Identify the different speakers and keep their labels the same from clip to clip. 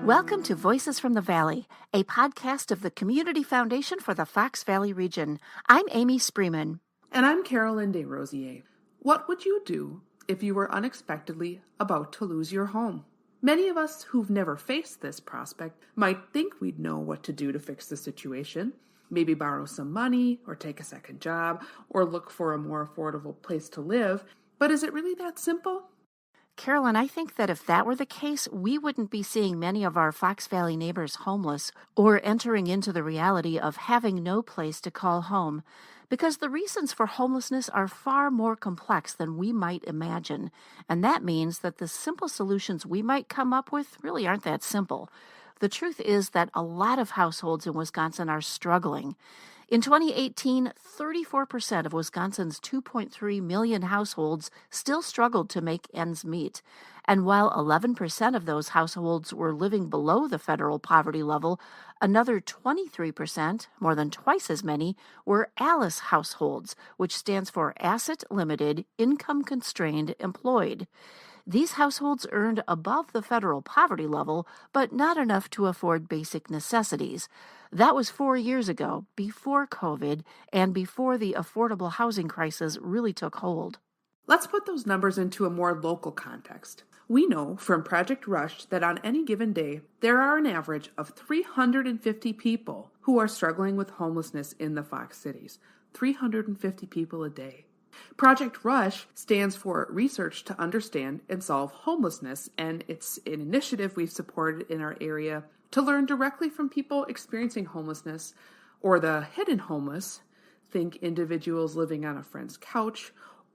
Speaker 1: Welcome to Voices from the Valley, a podcast of the Community Foundation for the Fox Valley region. I'm Amy Spreeman.
Speaker 2: And I'm Carolyn Desrosiers. What would you do if you were unexpectedly about to lose your home? Many of us who've never faced this prospect might think we'd know what to do to fix the situation. Maybe borrow some money, or take a second job, or look for a more affordable place to live. But is it really that simple?
Speaker 1: Carolyn, I think that if that were the case, we wouldn't be seeing many of our Fox Valley neighbors homeless or entering into the reality of having no place to call home, because the reasons for homelessness are far more complex than we might imagine, and that means that the simple solutions we might come up with really aren't that simple. The truth is that a lot of households in Wisconsin are struggling. In 2018, 34% of Wisconsin's 2.3 million households still struggled to make ends meet. And while 11% of those households were living below the federal poverty level, another 23%, more than twice as many, were ALICE households, which stands for Asset Limited, Income Constrained Employed. These households earned above the federal poverty level, but not enough to afford basic necessities. That was 4 years ago, before COVID, and before the affordable housing crisis really took hold.
Speaker 2: Let's put those numbers into a more local context. We know from Project Rush that on any given day, there are an average of 350 people who are struggling with homelessness in the Fox cities. 350 people a day. Project Rush stands for Research to Understand and Solve Homelessness, and it's an initiative we've supported in our area to learn directly from people experiencing homelessness or the hidden homeless. Think individuals living on a friend's couch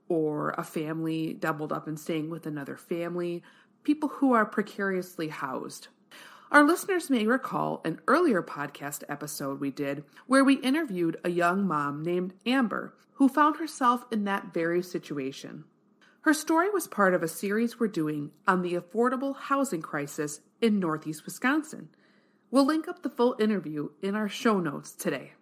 Speaker 2: or a family doubled up and staying with another family, people who are precariously housed. Our listeners may recall an earlier podcast episode we did where we interviewed a young mom named Amber who found herself in that very situation. Her story was part of a series we're doing on the affordable housing crisis in Northeast Wisconsin. We'll link up the full interview in our show notes today.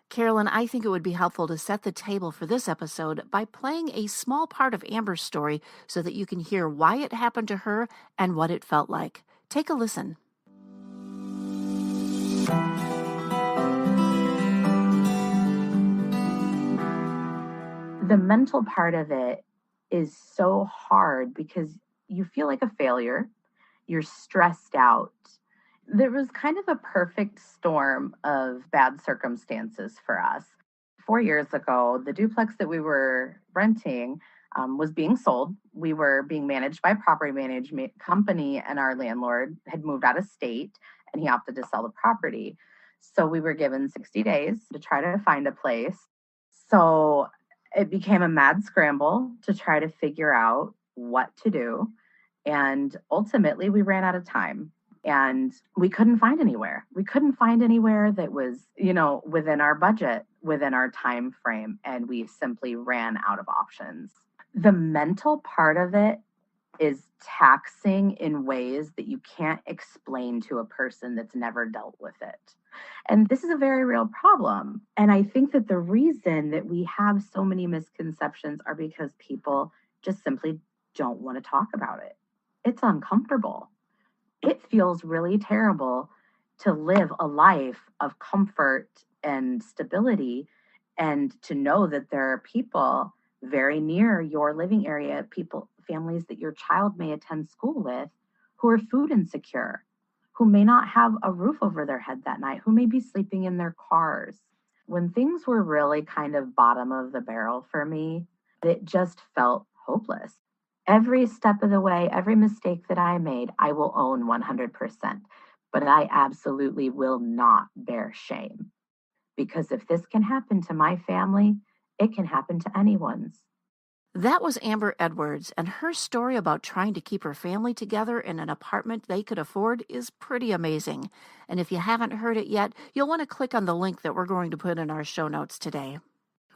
Speaker 1: Carolyn, I think it would be helpful to set the table for this episode by playing a small part of Amber's story so that you can hear why it happened to her and what it felt like. Take a listen.
Speaker 3: The mental part of it is so hard because you feel like a failure. You're stressed out. There was kind of a perfect storm of bad circumstances for us. 4 years ago, the duplex that we were renting was being sold. We were being managed by a property management company, and our landlord had moved out of state, and he opted to sell the property. So we were given 60 days to try to find a place. So it became a mad scramble to try to figure out what to do. And ultimately, we ran out of time. And we couldn't find anywhere. We couldn't find anywhere that was, within our budget, within our time frame. And we simply ran out of options. The mental part of it is taxing in ways that you can't explain to a person that's never dealt with it. And this is a very real problem. And I think that the reason that we have so many misconceptions are because people just simply don't want to talk about it. It's uncomfortable. It feels really terrible to live a life of comfort and stability and to know that there are people very near your living area, families that your child may attend school with, who are food insecure, who may not have a roof over their head that night, who may be sleeping in their cars. When things were really kind of bottom of the barrel for me, it just felt hopeless. Every step of the way, every mistake that I made, I will own 100%. But I absolutely will not bear shame. Because if this can happen to my family, it can happen to anyone's.
Speaker 1: That was Amber Edwards, and her story about trying to keep her family together in an apartment they could afford is pretty amazing. And if you haven't heard it yet, you'll want to click on the link that we're going to put in our show notes today.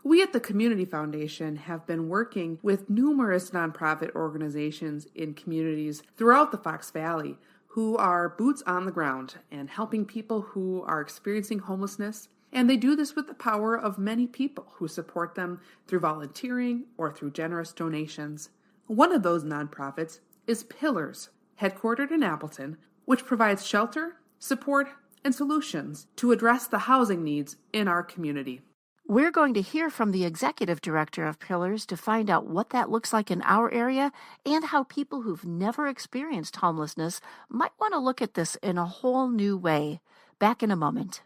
Speaker 2: We at the Community Foundation have been working with numerous nonprofit organizations in communities throughout the Fox Valley who are boots on the ground and helping people who are experiencing homelessness. And they do this with the power of many people who support them through volunteering or through generous donations. One of those nonprofits is Pillars, headquartered in Appleton, which provides shelter, support, and solutions to address the housing needs in our community.
Speaker 1: We're going to hear from the executive director of Pillars to find out what that looks like in our area and how people who've never experienced homelessness might want to look at this in a whole new way. Back in a moment.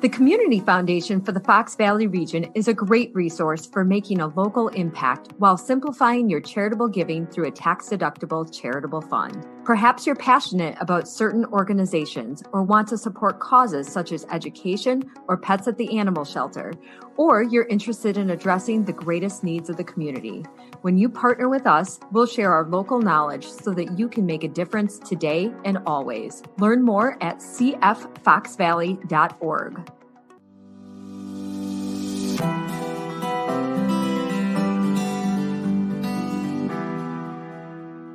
Speaker 4: The Community Foundation for the Fox Valley region is a great resource for making a local impact while simplifying your charitable giving through a tax-deductible charitable fund. Perhaps you're passionate about certain organizations or want to support causes such as education or pets at the animal shelter, or you're interested in addressing the greatest needs of the community. When you partner with us, we'll share our local knowledge so that you can make a difference today and always. Learn more at cffoxvalley.org.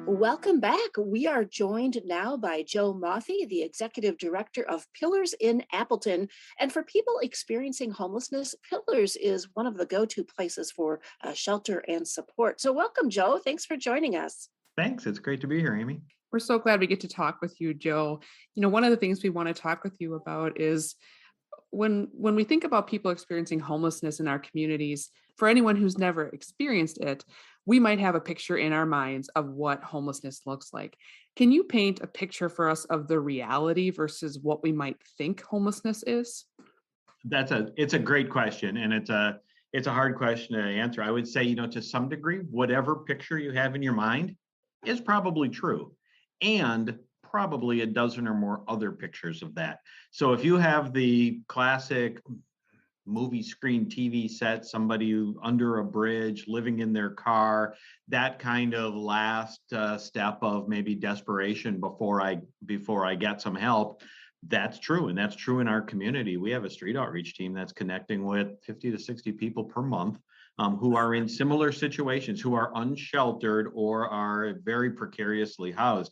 Speaker 1: Welcome back. We are joined now by Joe Mothy, the Executive Director of Pillars in Appleton. And for people experiencing homelessness, Pillars is one of the go-to places for shelter and support. So welcome, Joe. Thanks for joining us.
Speaker 5: Thanks. It's great to be here, Amy.
Speaker 2: We're so glad we get to talk with you, Joe. One of the things we want to talk with you about is when we think about people experiencing homelessness in our communities, for anyone who's never experienced it, we might have a picture in our minds of what homelessness looks like. Can you paint a picture for us of the reality versus what we might think homelessness is?
Speaker 5: It's a great question, and it's a hard question to answer. I would say, to some degree, whatever picture you have in your mind is probably true, and probably a dozen or more other pictures of that. So if you have the classic movie screen TV set, somebody under a bridge, living in their car, that kind of last step of maybe desperation before I get some help, that's true. And that's true in our community. We have a street outreach team that's connecting with 50 to 60 people per month who are in similar situations, who are unsheltered or are very precariously housed.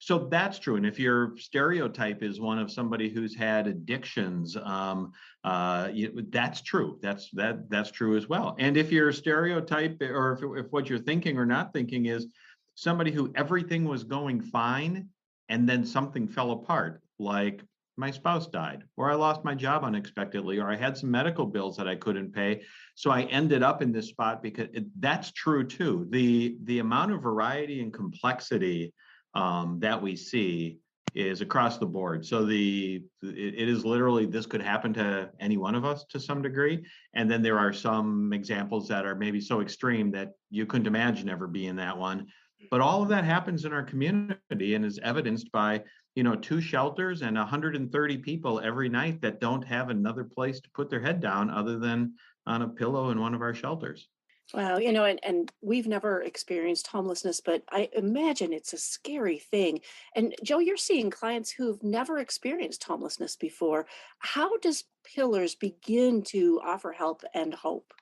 Speaker 5: So that's true. And if your stereotype is one of somebody who's had addictions, that's true. That's true as well. And if your stereotype, or if what you're thinking or not thinking is somebody who everything was going fine and then something fell apart, like my spouse died, or I lost my job unexpectedly, or I had some medical bills that I couldn't pay, so I ended up in this spot, because that's true too. The amount of variety and complexity that we see is across the board. So it is literally, this could happen to any one of us to some degree. And then there are some examples that are maybe so extreme that you couldn't imagine ever being that one. But all of that happens in our community and is evidenced by, 2 shelters and 130 people every night that don't have another place to put their head down other than on a pillow in one of our shelters.
Speaker 1: Wow, and we've never experienced homelessness, but I imagine it's a scary thing. And Joe, you're seeing clients who've never experienced homelessness before. How does Pillars begin to offer help and hope?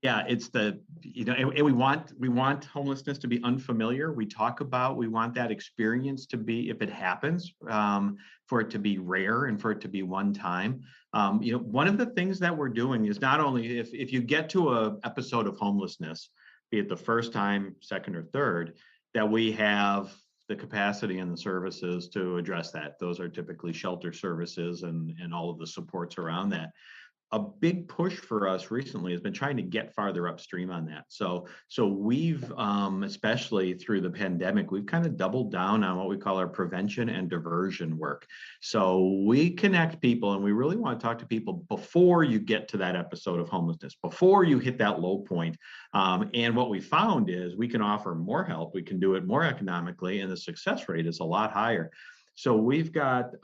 Speaker 5: Yeah, it's and we want homelessness to be unfamiliar. We want that experience to be, if it happens, for it to be rare and for it to be one time. One of the things that we're doing is not only if you get to a episode of homelessness, be it the first time, second or third, that we have the capacity and the services to address that. Those are typically shelter services and all of the supports around that. A big push for us recently has been trying to get farther upstream on that. So we've, especially through the pandemic, we've kind of doubled down on what we call our prevention and diversion work. So we connect people, and we really want to talk to people before you get to that episode of homelessness, before you hit that low point. And what we found is we can offer more help, we can do it more economically, and the success rate is a lot higher. So we've got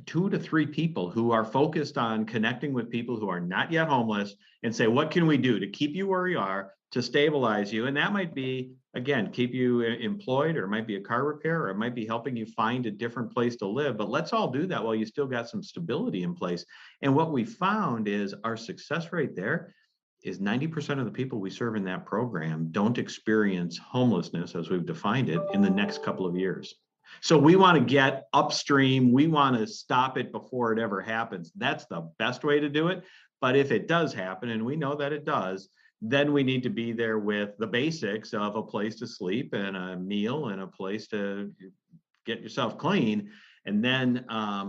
Speaker 5: 2 to 3 people who are focused on connecting with people who are not yet homeless and say, what can we do to keep you where you are, to stabilize you? And that might be, again, keep you employed, or it might be a car repair, or it might be helping you find a different place to live. But let's all do that while you still got some stability in place. And what we found is our success rate there is 90% of the people we serve in that program don't experience homelessness, as we've defined it, in the next couple of years. So we want to get upstream. We want to stop it before it ever happens. That's the best way to do it. But if it does happen, and we know that it does, then we need to be there with the basics of a place to sleep and a meal and a place to get yourself clean, and then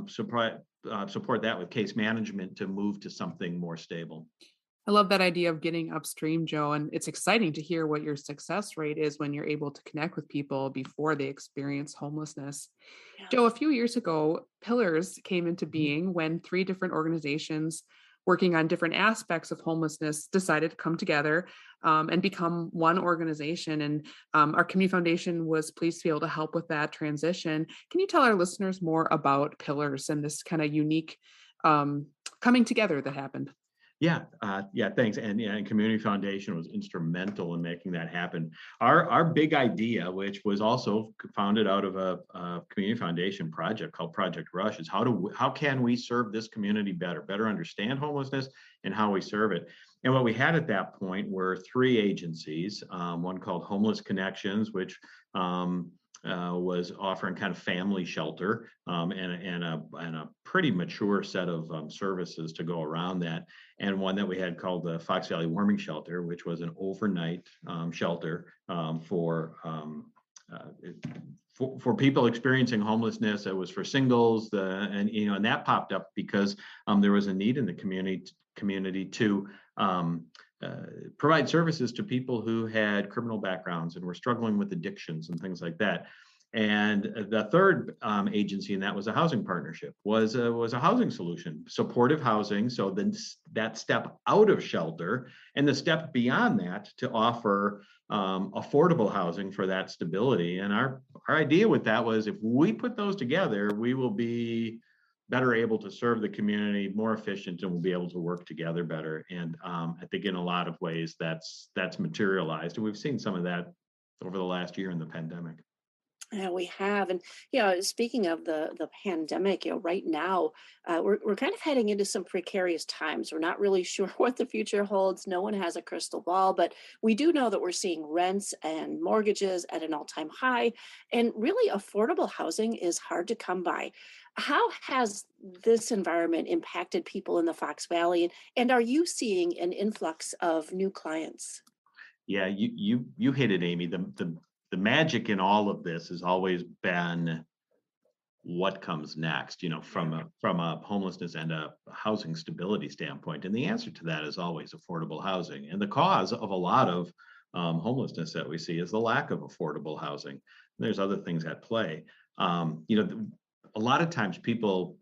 Speaker 5: support that with case management to move to something more stable.
Speaker 2: I love that idea of getting upstream, Joe. And it's exciting to hear what your success rate is when you're able to connect with people before they experience homelessness.
Speaker 1: Yeah.
Speaker 2: Joe, a few years ago, Pillars came into being when three different organizations working on different aspects of homelessness decided to come together and become one organization. And our community foundation was pleased to be able to help with that transition. Can you tell our listeners more about Pillars and this kind of unique coming together that happened?
Speaker 5: Yeah, thanks. And Community Foundation was instrumental in making that happen. Our big idea, which was also founded out of a Community Foundation project called Project Rush, is how can we serve this community better understand homelessness and how we serve it. And what we had at that point were three agencies, one called Homeless Connections, which was offering kind of family shelter and a pretty mature set of services to go around that, and one that we had called the Fox Valley Warming Shelter, which was an overnight shelter for people experiencing homelessness. It was for singles, and that popped up because there was a need in the community to provide services to people who had criminal backgrounds and were struggling with addictions and things like that. And the third agency, and that was a housing partnership, was a housing solution, supportive housing. So then that step out of shelter and the step beyond that to offer affordable housing for that stability. And our idea with that was, if we put those together, we will be better able to serve the community, more efficient, and we'll be able to work together better. And I think in a lot of ways that's materialized. And we've seen some of that over the last year in the pandemic.
Speaker 1: Yeah, we have. And, speaking of the pandemic, right now, we're kind of heading into some precarious times. We're not really sure what the future holds. No one has a crystal ball, but we do know that we're seeing rents and mortgages at an all-time high. And really, affordable housing is hard to come by. How has this environment impacted people in the Fox Valley? And are you seeing an influx of new clients?
Speaker 5: Yeah, you hit it, Amy. The magic in all of this has always been what comes next, from a homelessness and a housing stability standpoint. And the answer to that is always affordable housing. And the cause of a lot of homelessness that we see is the lack of affordable housing. There's other things at play. A lot of times people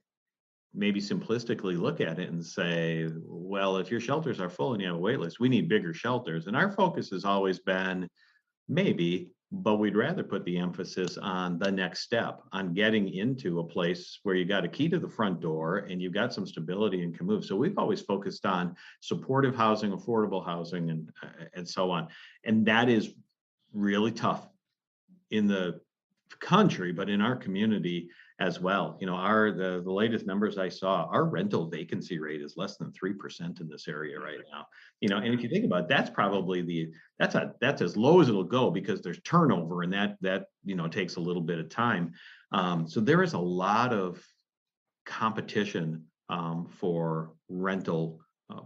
Speaker 5: maybe simplistically look at it and say, well, if your shelters are full and you have a wait list, we need bigger shelters. And our focus has always been maybe, but we'd rather put the emphasis on the next step, on getting into a place where you got a key to the front door and you've got some stability and can move. So we've always focused on supportive housing, affordable housing, and so on. And that is really tough in the country, but in our community as well. The latest numbers I saw, our rental vacancy rate is less than 3% in this area right now. And if you think about it, that's probably that's as low as it'll go, because there's turnover, and that takes a little bit of time. So there is a lot of competition for rental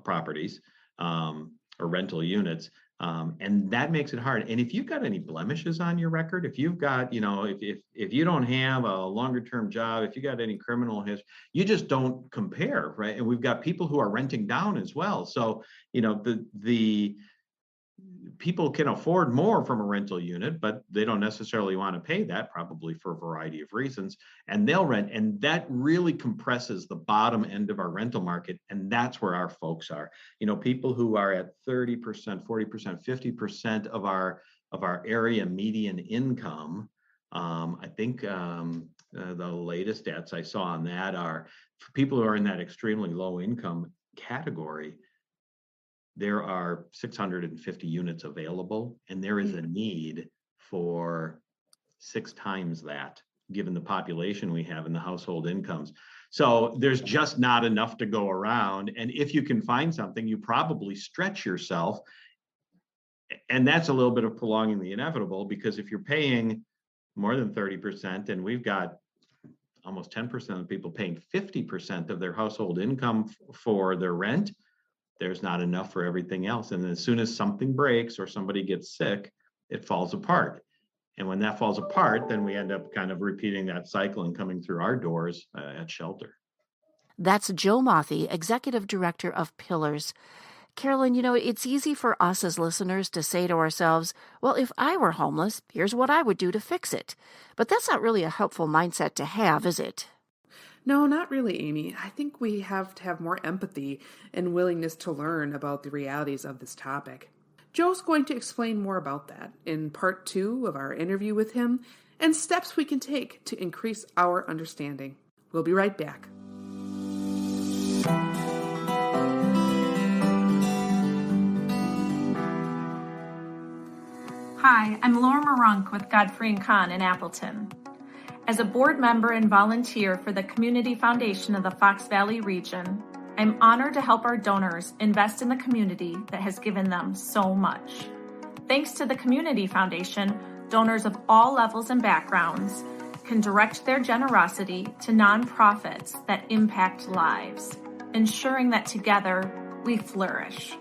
Speaker 5: properties or rental units. And that makes it hard. And if you've got any blemishes on your record, if you've got, if you don't have a longer term job, if you got any criminal history, you just don't compare, right? And we've got people who are renting down as well. So, the people can afford more from a rental unit, but they don't necessarily want to pay that, probably for a variety of reasons, and they'll rent. And that really compresses the bottom end of our rental market. And that's where our folks are. People who are at 30%, 40%, 50% of our area median income. I think the latest stats I saw on that are for people who are in that extremely low income category. There are 650 units available, and there is a need for 6 times that, given the population we have and the household incomes. So there's just not enough to go around. And if you can find something, you probably stretch yourself. And that's a little bit of prolonging the inevitable, because if you're paying more than 30%, and we've got almost 10% of people paying 50% of their household income for their rent, there's not enough for everything else. And as soon as something breaks or somebody gets sick, it falls apart. And when that falls apart, then we end up kind of repeating that cycle and coming through our doors at shelter.
Speaker 1: That's Joe Mothy, Executive Director of Pillars. Carolyn, it's easy for us as listeners to say to ourselves, well, if I were homeless, here's what I would do to fix it. But that's not really a helpful mindset to have, is it?
Speaker 2: No, not really, Amy. I think we have to have more empathy and willingness to learn about the realities of this topic. Joe's going to explain more about that in part 2 of our interview with him and steps we can take to increase our understanding. We'll be right back.
Speaker 6: Hi, I'm Laura Marunk with Godfrey & Kahn in Appleton. As a board member and volunteer for the Community Foundation of the Fox Valley region, I'm honored to help our donors invest in the community that has given them so much. Thanks to the Community Foundation, donors of all levels and backgrounds can direct their generosity to nonprofits that impact lives, ensuring that together we flourish.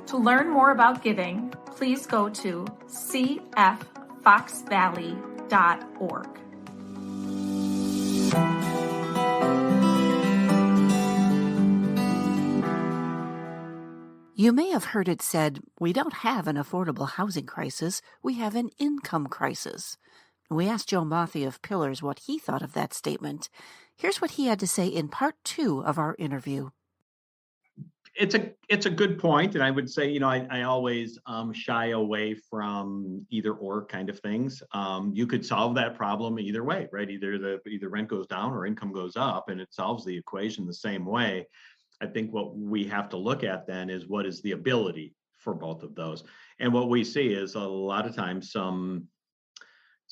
Speaker 6: To learn more about giving, please go to cffoxvalley.org.
Speaker 1: You may have heard it said, we don't have an affordable housing crisis, we have an income crisis. We asked Joe Mothy of Pillars what he thought of that statement. Here's what he had to say in part 2 of our interview.
Speaker 5: It's a good point, and I would say, I always shy away from either or kind of things. You could solve that problem either way, right? Either rent goes down or income goes up, and it solves the equation the same way. I think what we have to look at then is what is the ability for both of those. And what we see is a lot of times some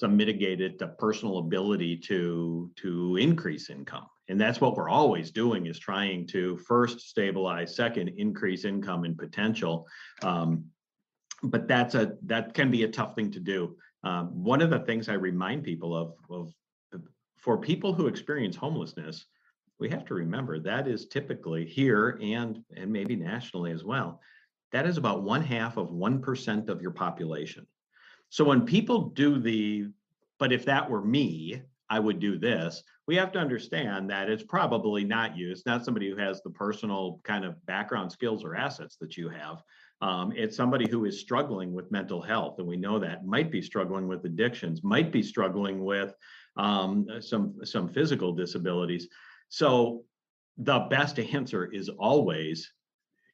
Speaker 5: mitigated personal ability to increase income. And that's what we're always doing, is trying to first stabilize, second, increase income and potential. But that can be a tough thing to do. One of the things I remind people of for people who experience homelessness, we have to remember that is typically here and maybe nationally as well, that is about 0.5% of your population. So when people do but if that were me, I would do this, we have to understand that it's probably not you. It's not somebody who has the personal kind of background skills or assets that you have. It's somebody who is struggling with mental health, and we know that, might be struggling with addictions, might be struggling with some physical disabilities. So the best answer is always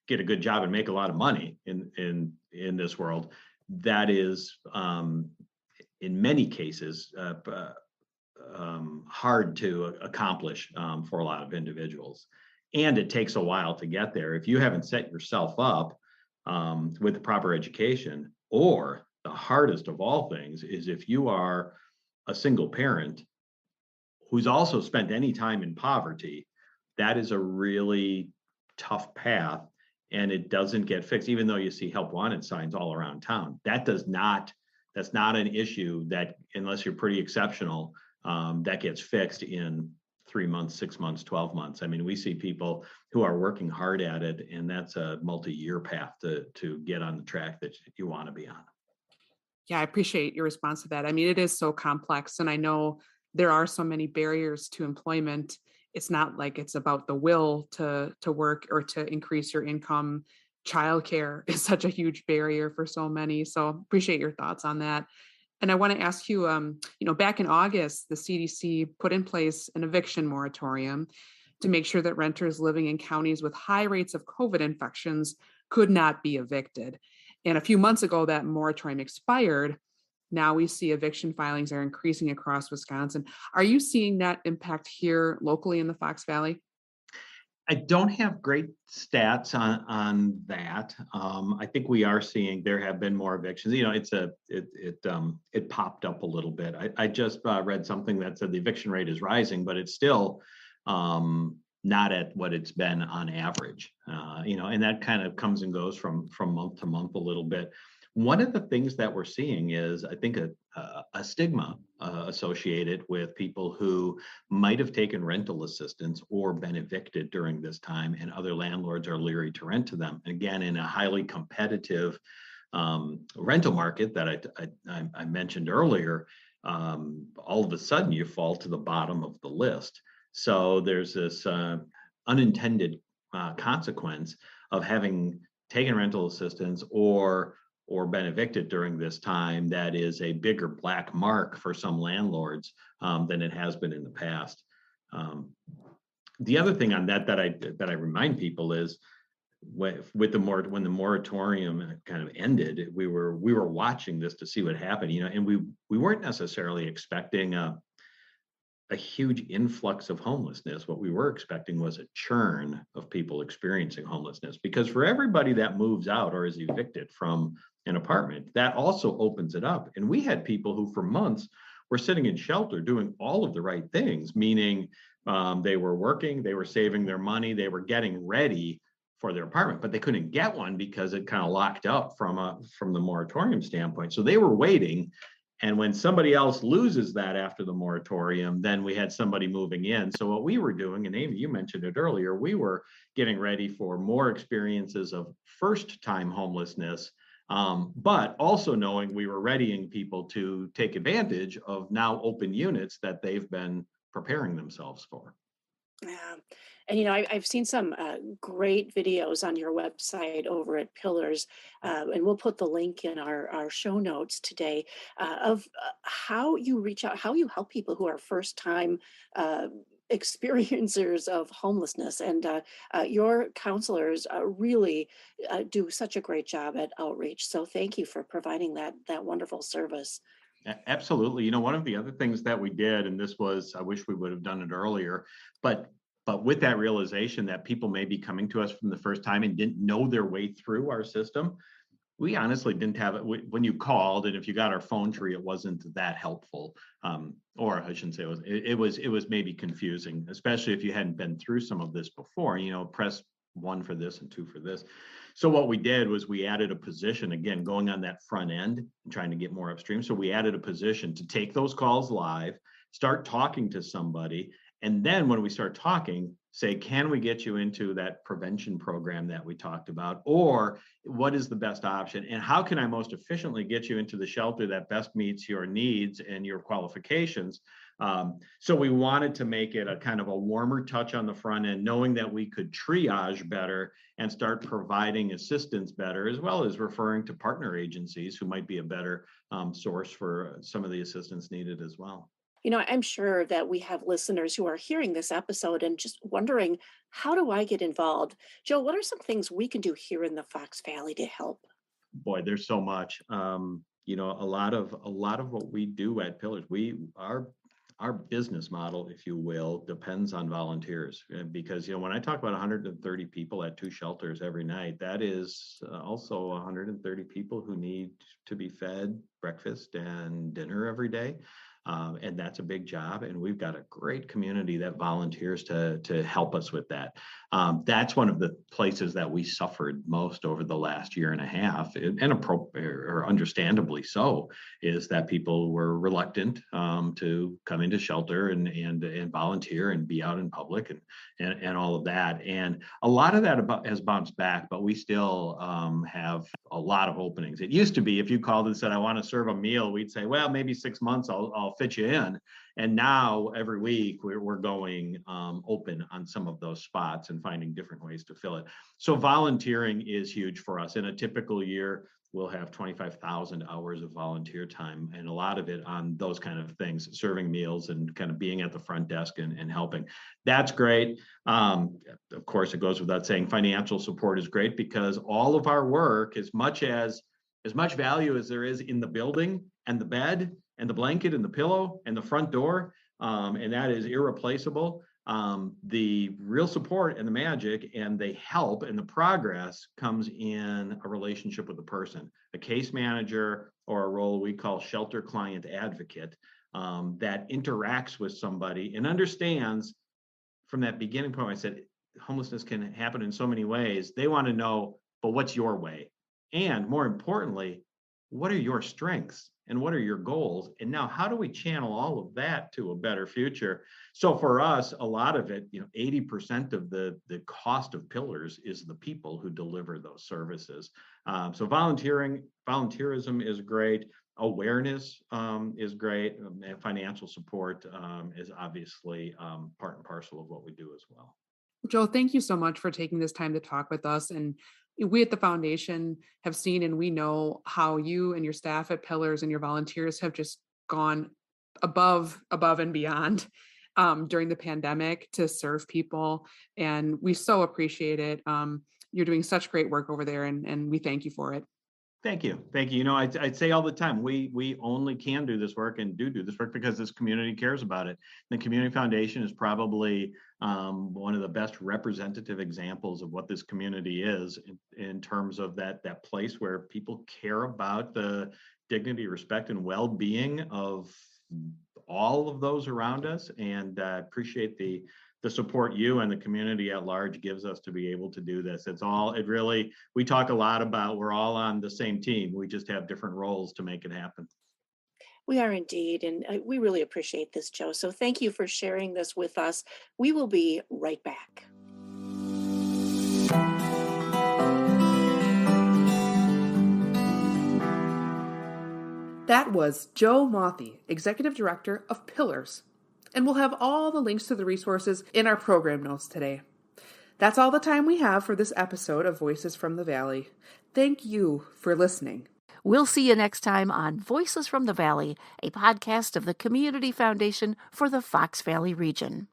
Speaker 5: get a good job and make a lot of money in this world. That is, in many cases, hard to accomplish for a lot of individuals. And it takes a while to get there. If you haven't set yourself up with the proper education, or the hardest of all things is if you are a single parent who's also spent any time in poverty, that is a really tough path, and it doesn't get fixed, even though you see help wanted signs all around town. That's not an issue that, unless you're pretty exceptional, that gets fixed in 3 months, 6 months, 12 months. I mean, we see people who are working hard at it, and that's a multi-year path to get on the track that you want to be on.
Speaker 2: Yeah, I appreciate your response to that. I mean, it is so complex, and I know there are so many barriers to employment. It's not like it's about the will to work or to increase your income. Childcare is such a huge barrier for so many. So appreciate your thoughts on that. And I want to ask you, back in August, the CDC put in place an eviction moratorium to make sure that renters living in counties with high rates of COVID infections could not be evicted. And a few months ago, that moratorium expired. Now we see eviction filings are increasing across Wisconsin. Are you seeing that impact here locally in the Fox Valley?
Speaker 5: I don't have great stats on that. I think we are seeing there have been more evictions. It popped up a little bit. I just read something that said the eviction rate is rising, but it's still not at what it's been on average. And that kind of comes and goes from month to month a little bit. One of the things that we're seeing is, I think, a stigma associated with people who might have taken rental assistance or been evicted during this time, and other landlords are leery to rent to them. Again, in a highly competitive rental market that I mentioned earlier, all of a sudden you fall to the bottom of the list. So there's this unintended consequence of having taken rental assistance or been evicted during this time that is a bigger black mark for some landlords than it has been in the past. The other thing on that I remind people is, when the moratorium kind of ended, we were watching this to see what happened, and we weren't necessarily expecting a huge influx of homelessness. What we were expecting was a churn of people experiencing homelessness, because for everybody that moves out or is evicted from an apartment, that also opens it up. And we had people who for months were sitting in shelter doing all of the right things, meaning they were working, they were saving their money, they were getting ready for their apartment, but they couldn't get one because it kind of locked up from the moratorium standpoint. So they were waiting. And when somebody else loses that after the moratorium, then we had somebody moving in. So what we were doing, and Amy, you mentioned it earlier, we were getting ready for more experiences of first-time homelessness, but also knowing we were readying people to take advantage of now open units that they've been preparing themselves for.
Speaker 7: Yeah. And I've seen some great videos on your website over at Pillars, and we'll put the link in our show notes today, of how you reach out, how you help people who are first time experiencers of homelessness. And your counselors really do such a great job at outreach. So thank you for providing that wonderful service.
Speaker 5: Absolutely. One of the other things that we did, and this was, I wish we would have done it earlier, but with that realization that people may be coming to us from the first time and didn't know their way through our system, we honestly didn't have it when you called, and if you got our phone tree, it wasn't that helpful. Or I shouldn't say it was maybe confusing, especially if you hadn't been through some of this before. Press 1 for this and 2 for this. So what we did was we added a position, again, going on that front end and trying to get more upstream. So we added a position to take those calls live, start talking to somebody, and then when we start talking, say, can we get you into that prevention program that we talked about? Or what is the best option? And how can I most efficiently get you into the shelter that best meets your needs and your qualifications? So we wanted to make it a kind of a warmer touch on the front end, knowing that we could triage better and start providing assistance better, as well as referring to partner agencies who might be a better source for some of the assistance needed as well.
Speaker 7: I'm sure that we have listeners who are hearing this episode and just wondering, how do I get involved? Joe, what are some things we can do here in the Fox Valley to help?
Speaker 5: Boy, there's so much. A lot of what we do at Pillars, our business model, if you will, depends on volunteers. Because when I talk about 130 people at 2 shelters every night, that is also 130 people who need to be fed breakfast and dinner every day. And that's a big job. And we've got a great community that volunteers to help us with that. That's one of the places that we suffered most over the last year and a half, and or understandably so, is that people were reluctant to come into shelter and volunteer and be out in public and all of that. And a lot of that has bounced back, but we still have a lot of openings. It used to be if you called and said, I want to serve a meal, we'd say, well, maybe 6 months I'll fit you in. And now every week we're going open on some of those spots and finding different ways to fill it. So volunteering is huge for us. In a typical year, we'll have 25,000 hours of volunteer time, and a lot of it on those kind of things, serving meals and kind of being at the front desk and helping. That's great. Of course, it goes without saying, financial support is great, because all of our work, as much value as there is in the building and the bed and the blanket and the pillow and the front door, and that is irreplaceable. The real support and the magic and the help and the progress comes in a relationship with the person, a case manager, or a role we call shelter client advocate, that interacts with somebody and understands from that beginning point. I said, homelessness can happen in so many ways. They want to know, but what's your way? And more importantly, what are your strengths and what are your goals? And now how do we channel all of that to a better future? So for us, a lot of it, 80% of the cost of pillars is the people who deliver those services. So volunteerism is great. Awareness is great. And financial support is obviously part and parcel of what we do as well.
Speaker 2: Joe, thank you so much for taking this time to talk with us. And we at the foundation have seen and we know how you and your staff at Pillars and your volunteers have just gone above and beyond during the pandemic to serve people. And we so appreciate it. You're doing such great work over there, and we thank you for it.
Speaker 5: Thank you. Thank you. I'd say all the time, we only can do this work and do this work because this community cares about it. The Community Foundation is probably one of the best representative examples of what this community is in terms of that place where people care about the dignity, respect, and well-being of all of those around us, and appreciate the support you and the community at large gives us to be able to do this. We talk a lot about we're all on the same team. We just have different roles to make it happen.
Speaker 7: We are indeed, and we really appreciate this, Joe. So thank you for sharing this with us. We will be right back.
Speaker 2: That was Joe Mothy, Executive Director of Pillars. And we'll have all the links to the resources in our program notes today. That's all the time we have for this episode of Voices from the Valley. Thank you for listening.
Speaker 1: We'll see you next time on Voices from the Valley, a podcast of the Community Foundation for the Fox Valley region.